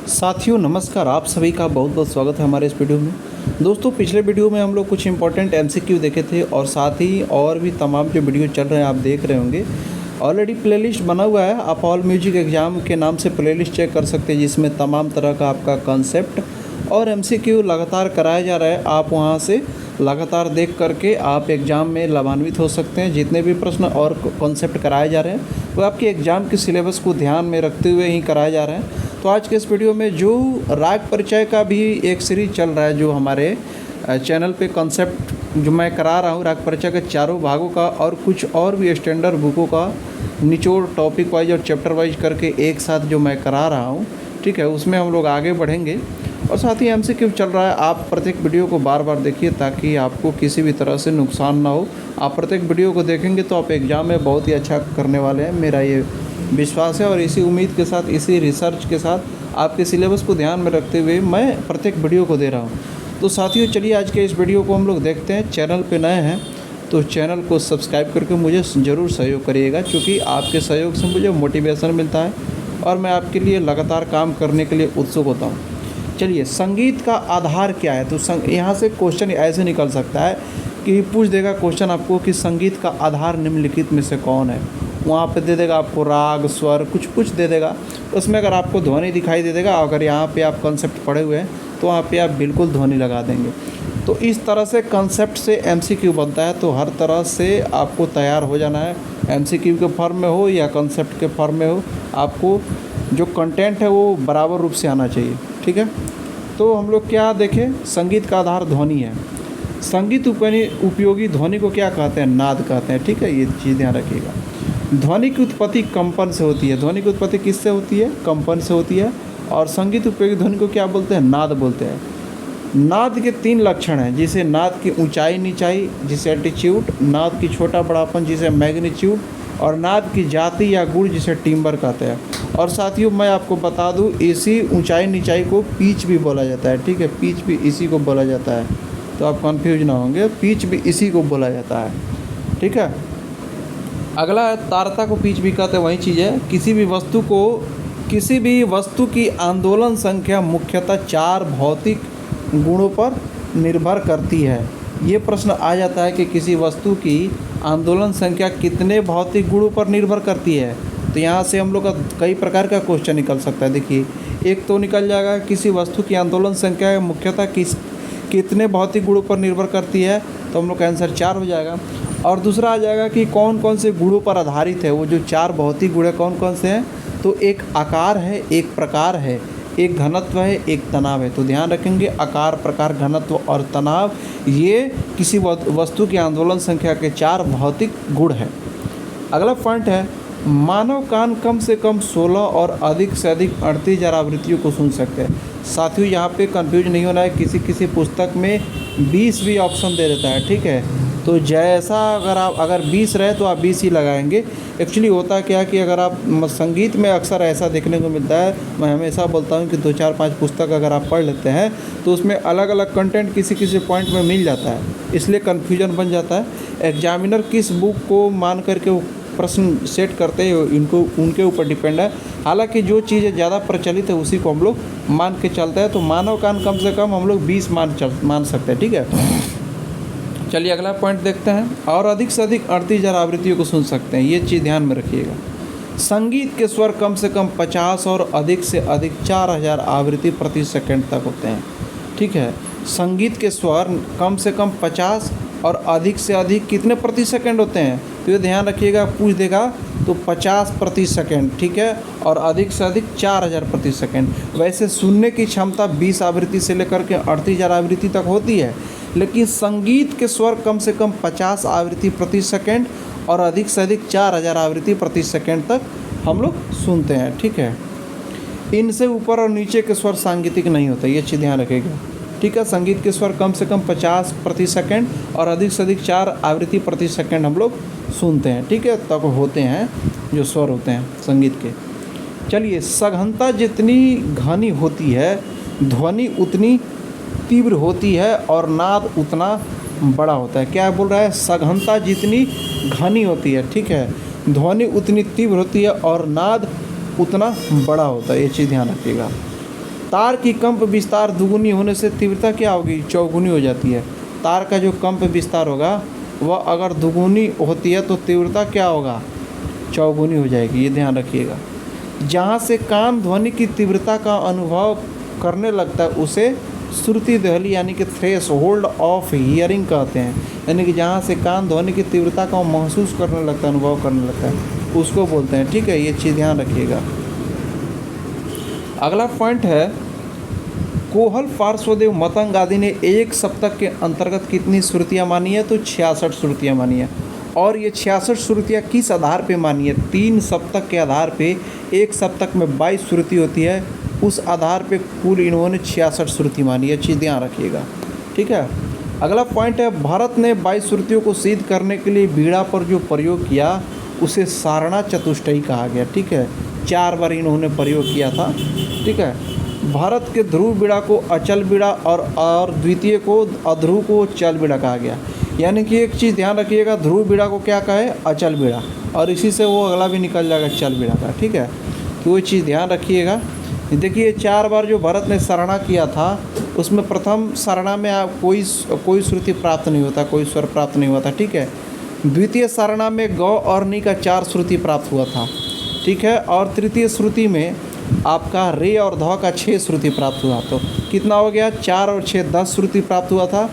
साथियों नमस्कार, आप सभी का बहुत बहुत स्वागत है हमारे इस वीडियो में। दोस्तों पिछले वीडियो में हम लोग कुछ इंपॉर्टेंट एमसीक्यू देखे थे और साथ ही और भी तमाम जो वीडियो चल रहे हैं आप देख रहे होंगे। ऑलरेडी प्लेलिस्ट बना हुआ है, आप ऑल म्यूजिक एग्ज़ाम के नाम से प्लेलिस्ट चेक कर सकते हैं, जिसमें तमाम तरह का आपका कॉन्सेप्ट और एमसीक्यू लगातार कराया जा रहा है। आप वहाँ से लगातार देख करके आप एग्ज़ाम में लाभान्वित हो सकते हैं। जितने भी प्रश्न और कॉन्सेप्ट कराए जा रहे हैं वो आपके एग्ज़ाम के सिलेबस को ध्यान में रखते हुए ही कराए जा रहे हैं। तो आज के इस वीडियो में जो राग परिचय का भी एक सीरीज चल रहा है, जो हमारे चैनल पे कॉन्सेप्ट जो मैं करा रहा हूँ, राग परिचय के चारों भागों का और कुछ और भी स्टैंडर्ड बुकों का निचोड़ टॉपिक वाइज और चैप्टर वाइज करके एक साथ जो मैं करा रहा हूँ, ठीक है, उसमें हम लोग आगे बढ़ेंगे। और साथ ही एमसीक्यू चल रहा है। आप प्रत्येक वीडियो को बार बार देखिए ताकि आपको किसी भी तरह से नुकसान ना हो। आप प्रत्येक वीडियो को देखेंगे तो आप एग्ज़ाम में बहुत ही अच्छा करने वाले हैं, मेरा ये विश्वास है। और इसी उम्मीद के साथ, इसी रिसर्च के साथ आपके सिलेबस को ध्यान में रखते हुए मैं प्रत्येक वीडियो को दे रहा हूँ। तो साथियों चलिए आज के इस वीडियो को हम लोग देखते हैं। चैनल पे नए हैं तो चैनल को सब्सक्राइब करके मुझे ज़रूर सहयोग करिएगा, क्योंकि आपके सहयोग से मुझे मोटिवेशन मिलता है और मैं आपके लिए लगातार काम करने के लिए उत्सुक होता हूँ। चलिए, संगीत का आधार क्या है? तो यहाँ से क्वेश्चन ऐसे निकल सकता है कि पूछ देगा क्वेश्चन आपको कि संगीत का आधार निम्नलिखित में से कौन है। वहाँ पे दे देगा आपको राग, स्वर, कुछ दे देगा। उसमें अगर आपको ध्वनि दिखाई दे देगा, अगर यहाँ पे आप कॉन्सेप्ट पढ़े हुए हैं तो वहाँ पे आप बिल्कुल ध्वनि लगा देंगे। तो इस तरह से कॉन्सेप्ट से एमसीक्यू बनता है। तो हर तरह से आपको तैयार हो जाना है, एमसीक्यू के फॉर्म में हो या कॉन्सेप्ट के फॉर्म में हो, आपको जो कंटेंट है वो बराबर रूप से आना चाहिए, ठीक है। तो हम लोग क्या देखें, संगीत का आधार ध्वनि है। संगीत उपयोगी ध्वनि को क्या कहते हैं? नाद कहते हैं, ठीक है, ये चीज़ ध्यान रखिएगा। ध्वनि की उत्पत्ति कंपन से होती है। ध्वनि की उत्पत्ति किससे होती है? कंपन से होती है। और संगीत उपयोगी ध्वनि को क्या बोलते हैं? नाद बोलते हैं। नाद के 3 लक्षण हैं, जिसे नाद की ऊंचाई नीचाई जिसे एल्टीट्यूड, नाद की छोटा बड़ापन जिसे मैग्नीट्यूड, और नाद की जाति या गुण जिसे टिम्बर कहते हैं। और साथियों मैं आपको बता दूं, इसी ऊंचाई नीचाई को पिच भी बोला जाता है, ठीक है, पिच भी इसी को बोला जाता है। तो आप कंफ्यूज ना होंगे, पिच भी इसी को बोला जाता है, ठीक है। अगला है तारता को पिच भी कहते हैं, वही चीज़ है। किसी भी वस्तु की आंदोलन संख्या मुख्यतः 4 भौतिक गुणों पर निर्भर करती है। ये प्रश्न आ जाता है कि किसी वस्तु की आंदोलन संख्या कितने भौतिक गुणों पर निर्भर करती है। तो यहाँ से हम लोग का कई प्रकार का क्वेश्चन निकल सकता है। देखिए, एक तो निकल जाएगा किसी वस्तु की आंदोलन संख्या मुख्यतः कितने भौतिक गुणों पर निर्भर करती है, तो हम लोग का आंसर 4 हो जाएगा। और दूसरा आ जाएगा कि कौन कौन से गुणों पर आधारित है। वो जो 4 भौतिक गुण है कौन कौन से हैं? तो एक आकार है, एक प्रकार है, एक घनत्व है, एक तनाव है। तो ध्यान रखेंगे, आकार, प्रकार, घनत्व और तनाव, ये किसी वस्तु की आंदोलन संख्या के 4 भौतिक गुण हैं। अगला पॉइंट है, मानव कान कम से कम 16 और अधिक से अधिक 38,000 आवृत्तियों को सुन सकते हैं। साथियों यहाँ पे कंफ्यूज नहीं होना है, किसी पुस्तक में 20 भी ऑप्शन दे देता है, ठीक है। तो जैसा अगर 20 रहे तो आप 20 ही लगाएंगे। एक्चुअली होता क्या है कि अगर आप संगीत में अक्सर ऐसा देखने को मिलता है, मैं हमेशा बोलता हूँ कि 2, 4, 5 पुस्तक अगर आप पढ़ लेते हैं तो उसमें अलग अलग कंटेंट किसी पॉइंट में मिल जाता है, इसलिए कन्फ्यूजन बन जाता है। एग्जामिनर किस बुक को मान करके वो प्रश्न सेट करते हैं इनको उनके ऊपर डिपेंड है। हालांकि जो चीज़ें ज़्यादा प्रचलित है उसी को हम लोग मान के चलते हैं। तो मानव कान कम से कम हम लोग 20 मान सकते हैं, ठीक है। चलिए अगला पॉइंट देखते हैं। और अधिक से अधिक 38,000 आवृत्तियों को सुन सकते हैं, ये चीज़ ध्यान में रखिएगा। संगीत के स्वर कम से कम 50 और अधिक से अधिक 4,000 आवृत्ति प्रति सेकंड तक होते हैं, ठीक है। संगीत के स्वर कम से कम 50 और अधिक से अधिक कितने प्रति सेकंड होते हैं? तो ये ध्यान रखिएगा, पूछ देगा तो 50 प्रति सेकंड, ठीक है, और अधिक से अधिक 4,000 प्रति सेकंड। वैसे सुनने की क्षमता 20 आवृत्ति से लेकर के 38,000 आवृत्ति तक होती है, लेकिन संगीत के स्वर कम से कम 50 आवृत्ति प्रति सेकंड और अधिक से अधिक 4,000 आवृत्ति प्रति सेकंड तक हम लोग सुनते हैं, ठीक है। इनसे ऊपर और नीचे के स्वर सांगीतिक नहीं होते, ये चीज़ ध्यान रखिएगा, ठीक है। संगीत के स्वर कम से कम 50 प्रति सेकंड और अधिक से अधिक 4 आवृत्ति प्रति सेकंड हम लोग सुनते हैं, ठीक है, तब होते हैं जो स्वर होते हैं संगीत के। चलिए, सघनता जितनी घनी होती है ध्वनि उतनी तीव्र होती है और नाद उतना बड़ा होता है। क्या बोल रहा है? सघनता जितनी घनी होती है, ठीक है, ध्वनि उतनी तीव्र होती है और नाद उतना बड़ा होता है, ये चीज़ ध्यान रखिएगा। तार की कंप विस्तार दुगुनी होने से तीव्रता क्या होगी, चौगुनी हो जाती है। तार का जो कंप विस्तार होगा वह अगर दुगुनी होती है तो तीव्रता क्या होगा, चौगुनी हो जाएगी, ये ध्यान रखिएगा। जहाँ से कान ध्वनि की तीव्रता का अनुभव करने लगता है उसे श्रुति दहली यानी कि थ्रेश होल्ड ऑफ हियरिंग कहते हैं। यानी कि जहाँ से कान ध्वनि की तीव्रता का महसूस करने लगता है, अनुभव करने लगता है, उसको बोलते हैं। ठीक है, ये चीज़ ध्यान रखिएगा। अगला पॉइंट है, कोहल पार्श्वदेव मतंग आदि ने एक सप्तक के अंतर्गत कितनी श्रुतियाँ मानी है, तो 66 श्रुतियाँ मानी है। और ये 66 श्रुतियाँ किस आधार पे मानी है, 3 सप्तक के आधार पे। एक सप्तक में 22 श्रुति होती है, उस आधार पे कुल इन्होंने 66 श्रुति मानी है। चीज़ ध्यान रखिएगा। ठीक है, अगला पॉइंट है, भारत ने 22 श्रुतियों को सिद्ध करने के लिए बीड़ा पर जो प्रयोग किया उसे सारणा चतुष्टयी कहा गया। ठीक है, 4 बार इन्होंने प्रयोग किया था। ठीक है, भारत के ध्रुव बीड़ा को अचल बीड़ा और द्वितीय को अध्रुव को चल बीड़ा कहा गया। यानी कि एक चीज़ ध्यान रखिएगा, ध्रुव बीड़ा को क्या कहे, अचल बीड़ा, और इसी से वो अगला भी निकल जाएगा चल बीड़ा का। ठीक है, तो वो चीज़ ध्यान रखिएगा। देखिए 4 बार जो भरत ने सारणा किया था उसमें प्रथम सारणा में आप कोई श्रुति प्राप्त नहीं होता, कोई स्वर प्राप्त नहीं हुआ था। ठीक है, द्वितीय सारणा में गौ और नी का 4 श्रुति प्राप्त हुआ था। ठीक है, और तृतीय श्रुति में आपका रे और ध का 6 श्रुति प्राप्त हुआ। तो कितना हो गया, 4 और 6 10 श्रुति प्राप्त हुआ था।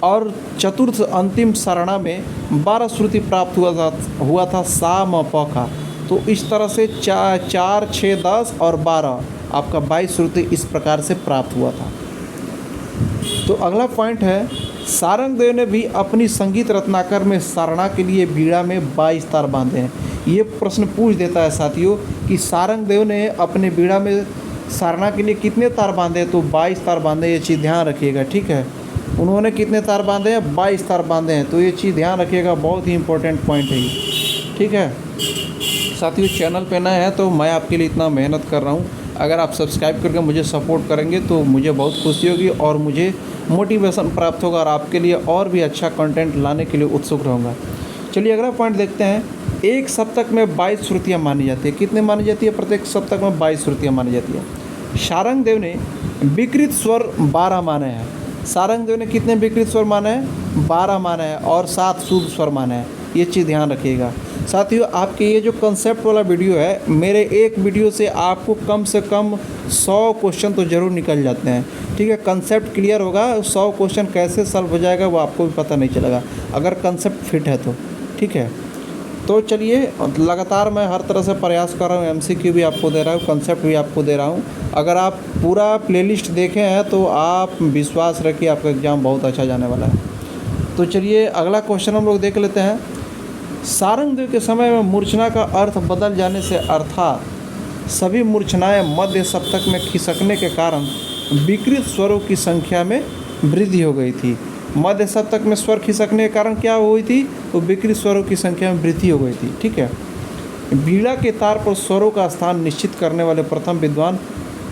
और चतुर्थ अंतिम सारणा में 12 श्रुति प्राप्त हुआ था सा म प का। तो इस तरह से 4 6 10 और 12 आपका 22 श्रुति इस प्रकार से प्राप्त हुआ था। तो अगला पॉइंट है, सारंगदेव ने भी अपनी संगीत रत्नाकर में सारणा के लिए बीड़ा में 22 तार बांधे हैं। ये प्रश्न पूछ देता है साथियों कि सारंगदेव ने अपने बीड़ा में सारणा के लिए कितने तार बांधे, तो 22 तार बांधे। ये चीज़ ध्यान रखिएगा। ठीक है, उन्होंने कितने तार बांधे हैं, 22 तार बांधे हैं। तो ये चीज़ ध्यान रखिएगा, बहुत ही इंपॉर्टेंट पॉइंट है ये। ठीक है साथियों, चैनल पे नए हैं तो मैं आपके लिए इतना मेहनत कर रहा हूँ। अगर आप सब्सक्राइब करके मुझे सपोर्ट करेंगे तो मुझे बहुत खुशी होगी और मुझे मोटिवेशन प्राप्त होगा और आपके लिए और भी अच्छा कंटेंट लाने के लिए उत्सुक रहूँगा। चलिए अगला पॉइंट देखते हैं। एक सप्तक में 22 श्रुतियाँ मानी जाती है। कितने मानी जाती है, प्रत्येक सप्तक में 22 श्रुतियाँ मानी जाती है। सारंगदेव ने विकृत स्वर 12 माने हैं। सारंगदेव ने कितने विकृत स्वर माने हैं, 12 माने हैं, और 7 शुद्ध स्वर माने हैं। ये चीज़ ध्यान रखिएगा। साथियों, आपके ये जो कंसेप्ट वाला वीडियो है, मेरे एक वीडियो से आपको कम से कम 100 क्वेश्चन तो ज़रूर निकल जाते हैं। ठीक है, कंसेप्ट क्लियर होगा, 100 क्वेश्चन कैसे सॉल्व हो जाएगा वो आपको भी पता नहीं चलेगा अगर कंसेप्ट फिट है तो। ठीक है, तो चलिए लगातार मैं हर तरह से प्रयास कर रहा हूँ, एमसीक्यू भी आपको दे रहा हूँ, कंसेप्ट भी आपको दे रहा हूँ। अगर आप पूरा प्लेलिस्ट देखे हैं तो आप विश्वास रखिए आपका एग्ज़ाम बहुत अच्छा जाने वाला है। तो चलिए अगला क्वेश्चन हम लोग देख लेते हैं। सारंगदेव के समय में मूर्छना का अर्थ बदल जाने से, अर्थात सभी मूर्छनाएं मध्य सप्तक में खिसकने के कारण विकृत स्वरों की संख्या में वृद्धि हो गई थी। मध्य सप्तक में स्वर खिसकने के कारण क्या हुई थी, तो विकृत स्वरों की संख्या में वृद्धि हो गई थी। ठीक है, बीड़ा के तार पर स्वरों का स्थान निश्चित करने वाले प्रथम विद्वान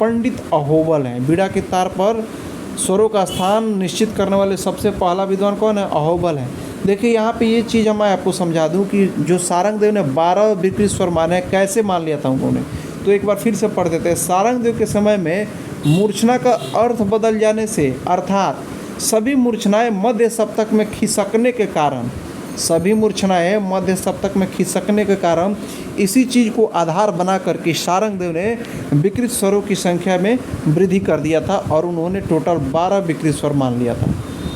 पंडित अहोबल हैं। बीड़ा के तार पर स्वरों का स्थान निश्चित करने वाले सबसे पहला विद्वान कौन है, अहोबल है। देखिए यहाँ पे ये चीज़ मैं आपको समझा दूँ कि जो सारंगदेव ने 12 विकृत स्वर माने, कैसे मान लिया था उन्होंने, तो एक बार फिर से पढ़ देते हैं। सारंगदेव के समय में मूर्छना का अर्थ बदल जाने से, अर्थात सभी मूर्छनाएं मध्य सप्तक में खिसकने के कारण, सभी मूर्छनाएं मध्य सप्तक में खिसकने के कारण इसी चीज़ को आधार बना करके सारंगदेव ने विकृत स्वरों की संख्या में वृद्धि कर दिया था और उन्होंने टोटल 12 विकृत स्वर मान लिया था।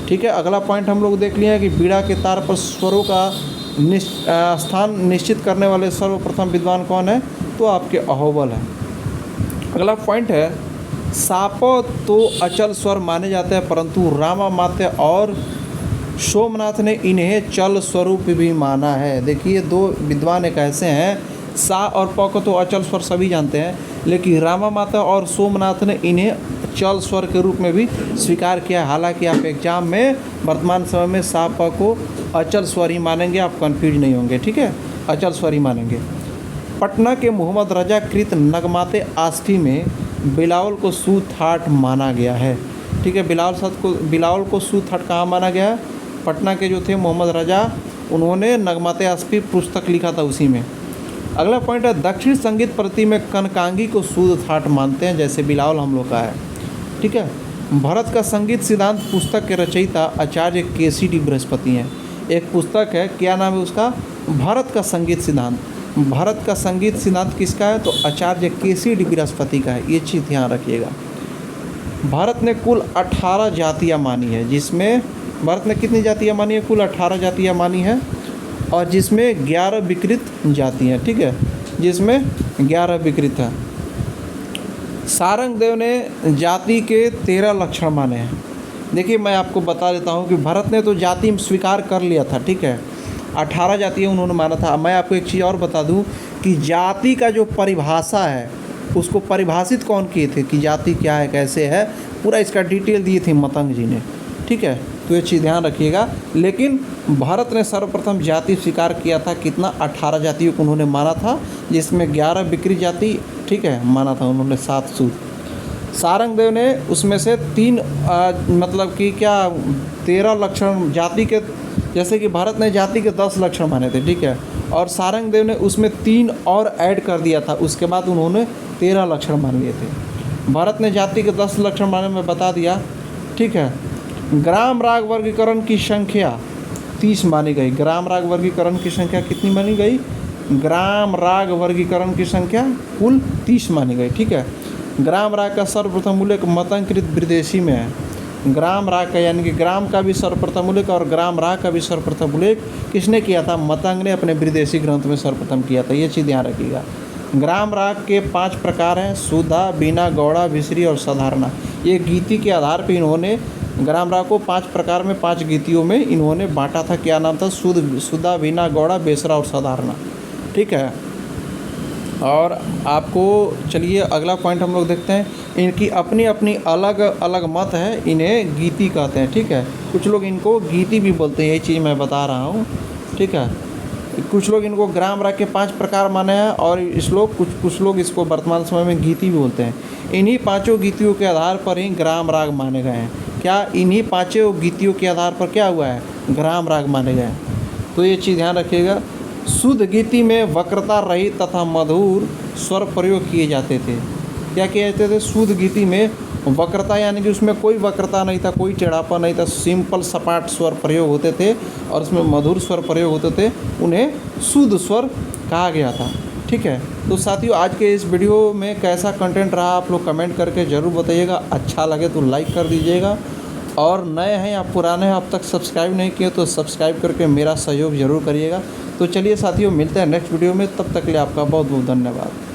ठीक है, अगला पॉइंट हम लोग देख लिया है कि बीड़ा के तार पर स्वरों का स्थान निश्चित करने वाले सर्वप्रथम विद्वान कौन है, तो आपके अहोबल है। अगला पॉइंट है, साप तो अचल स्वर माने जाते हैं परंतु रामामात्य और सोमनाथ ने इन्हें चल स्वरूप भी माना है। देखिए 2 विद्वान एक ऐसे हैं, सा और प को तो अचल स्वर सभी जानते हैं, लेकिन रामामात्य और सोमनाथ ने इन्हें चल स्वर के रूप में भी स्वीकार किया। हालांकि आप एग्जाम में वर्तमान समय में सा प को अचल स्वर ही मानेंगे, आप कन्फ्यूज नहीं होंगे। ठीक है, अचल स्वर ही मानेंगे। पटना के मोहम्मद रजा कृत नगमाते आस्फी में बिलावल को सूथाट माना गया है। ठीक है, बिलावल को सूथाट कहाँ माना गया है, पटना के जो थे मोहम्मद रजा, उन्होंने नगमाते आस्फी पुस्तक लिखा था उसी में। अगला पॉइंट है दक्षिण संगीत प्रति में कनकांगी को शुद्ध ठाट मानते हैं, जैसे बिलावल हम लोग का है। ठीक है। भारत का संगीत सिद्धांत पुस्तक के रचयिता आचार्य केसीडी बृहस्पति हैं। एक पुस्तक है, क्या नाम है उसका? भारत का संगीत सिद्धांत। भारत का संगीत सिद्धांत किसका है? तो आचार्य केसीडी बृहस्पति का है। ये चीज़ ध्यान रखिएगा। भारत ने कुल 18 जातियाँ मानी है, जिसमें भारत ने कितनी जातियाँ मानी है? कुल 18 जातियाँ मानी है, और जिसमें 11 विकृत जाति हैं। ठीक है, जिसमें 11 विकृत है। सारंगदेव ने जाति के 13 लक्षण माने हैं। देखिए, मैं आपको बता देता हूँ कि भारत ने तो जाति स्वीकार कर लिया था। ठीक है, 18 जातियाँ उन्होंने माना था। मैं आपको एक चीज़ और बता दूँ कि जाति का जो परिभाषा है उसको परिभाषित कौन किए थे कि जाति क्या है, कैसे है, पूरा इसका डिटेल दिए थे मतंग जी ने। ठीक है, तो ये चीज़ ध्यान रखिएगा। लेकिन भारत ने सर्वप्रथम जाति स्वीकार किया था, कितना? 18 जातियों को उन्होंने माना था, जिसमें 11 विकृत जाति, ठीक है, माना था उन्होंने, 7 शुद्ध। सारंगदेव ने उसमें से 3 मतलब कि क्या 13 लक्षण जाति के, जैसे कि भारत ने जाति के 10 लक्षण माने थे। ठीक है, और सारंगदेव ने उसमें 3 और ऐड कर दिया था, उसके बाद उन्होंने 13 लक्षण मान लिए थे। भारत ने जाति के 10 लक्षण माने में बता दिया। ठीक है, ग्राम राग वर्गीकरण की संख्या 30 मानी गई। ग्राम राग वर्गीकरण की संख्या कितनी मानी गई? ग्राम राग वर्गीकरण की संख्या कुल 30 मानी गई। ठीक है, ग्राम राग का सर्वप्रथम उल्लेख मतंकृत विदेशी में है। ग्राम राग का यानी कि ग्राम का भी सर्वप्रथम उल्लेख और ग्राम राग का भी सर्वप्रथम उल्लेख किसने किया था? मतंग ने अपने विदेशी ग्रंथ में सर्वप्रथम किया था। ये चीज़ ध्यान रखिएगा। ग्राम राग के 5 प्रकार हैं, शुद्धा, बीना, गौड़ा, विसरी और साधारणा। ये गीति के आधार पर इन्होंने ग्राम राग को 5 प्रकार में, 5 गीतियों में इन्होंने बांटा था। क्या नाम था? शुद्धा, बीना, गौड़ा, बेसरा और साधारणा। ठीक है, और आपको चलिए अगला पॉइंट हम लोग देखते हैं। इनकी अपनी अपनी अलग अलग मत है, इन्हें गीति कहते हैं। ठीक है, कुछ लोग इनको गीति भी बोलते हैं, यही चीज़ मैं बता रहा हूँ। ठीक है, कुछ लोग इनको ग्राम राग के 5 प्रकार माने हैं, और कुछ लोग इसको वर्तमान समय में गीति भी बोलते हैं। इन्हीं 5 गीतियों के आधार पर ही ग्राम राग माने गए हैं। क्या? इन्हीं 5 गीतियों के आधार पर क्या हुआ है? ग्राम राग माने गए हैं। तो ये चीज़ ध्यान रखिएगा। शुद्ध गीति में वक्रता रहित तथा मधुर स्वर प्रयोग किए जाते थे। क्या किए जाते थे? शुद्ध गीति में वक्रता यानी कि उसमें कोई वक्रता नहीं था, कोई टेढ़ापन नहीं था, सिंपल सपाट स्वर प्रयोग होते थे, और उसमें मधुर स्वर प्रयोग होते थे, उन्हें शुद्ध स्वर कहा गया था। ठीक है, तो साथियों, आज के इस वीडियो में कैसा कंटेंट रहा आप लोग कमेंट करके ज़रूर बताइएगा। अच्छा लगे तो लाइक कर दीजिएगा, और नए हैं या पुराने हैं अब तक सब्सक्राइब नहीं किए तो सब्सक्राइब करके मेरा सहयोग ज़रूर करिएगा। तो चलिए साथियों, मिलते हैं नेक्स्ट वीडियो में, तब तक के लिए आपका बहुत बहुत धन्यवाद।